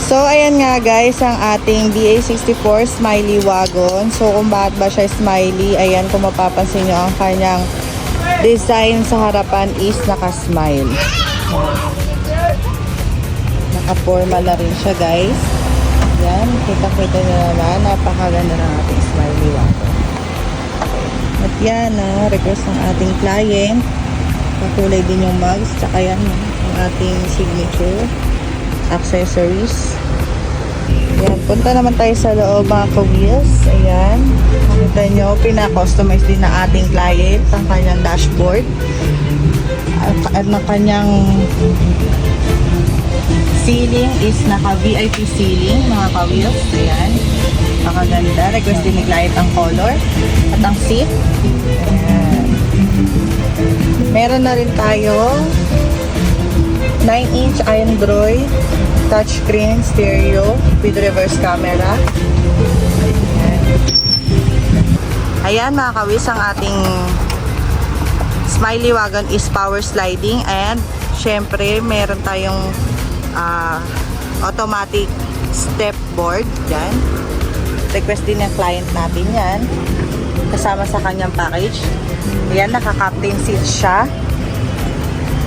So, ayan nga guys, ang ating BA64 Smiley Wagon. So, kung bakit ba siya smiley, ayan, kung mapapansin nyo, ang kanyang design sa harapan is naka-smile. Naka-formal na rin siya guys. Ayan, kita-kita nyo naman, napakaganda ng ating Smiley Wagon. At yan, request ng ating client. Pakulay din yung mugs, tsaka yan, ang ating signature accessories. Ayan, punta naman tayo sa loob mga ka-wheels. Ayan, makita nyo, pina-customize din na ating client ang kanyang dashboard at ng kanyang ceiling is naka VIP ceiling mga ka-wheels. Ayan, nakaganda. Request din ni client ang color at ang seat. Ayan. Meron na rin tayo 9-inch Android touchscreen stereo with reverse camera. Ayan mga kawis, ang ating Smiley Wagon is power sliding, and syempre meron tayong automatic step board dyan. Request din ng client natin yan kasama sa kanyang package. Ayan, naka-captain seat siya.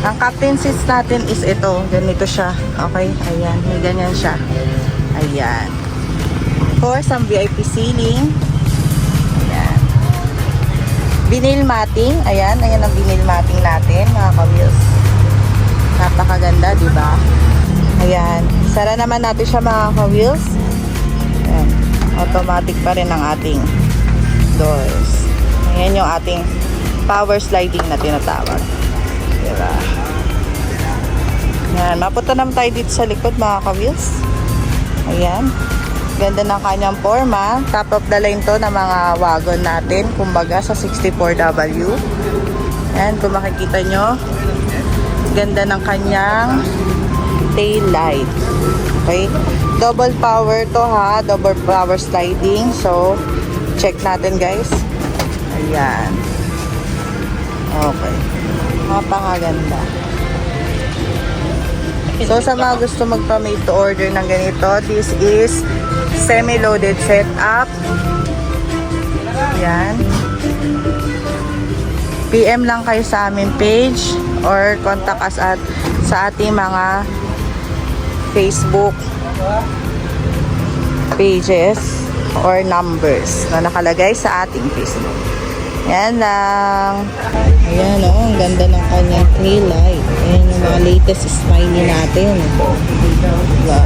Ang captain seats natin is ito. Ganito siya. Okay? Ayan. May ganyan siya. Ayan. Of course, ang VIP ceiling. Ayan. Vinyl matting. Ayan. Ayan ang vinyl matting natin, mga ka-wheels. Napakaganda, diba? Ayan. Sara naman natin siya, mga ka-wheels. Ayan. Automatic pa rin ang ating doors. Ayan yung ating power sliding na tinatawag. Diba? Yan, mapunta naman tayo dito sa likod mga ka-wheels. Ayan, ganda ng kanyang forma. Top of the line to na mga wagon natin, kumbaga sa 64W. Yan, kung makikita nyo, ganda ng kanyang tail light. Okay, double power to ha, double power sliding. So check natin guys. Ayan, okay, napakaganda. So sa mga gusto magpa-made to order ng ganito, this is semi-loaded setup. Ayan. PM lang kayo sa aming page or contact us at sa ating mga Facebook pages or numbers na nakalagay sa ating Facebook. Ayan lang. Ayan o, ang ganda ng kanyang tail light. Ayan yung mga latest smiley natin. Diba?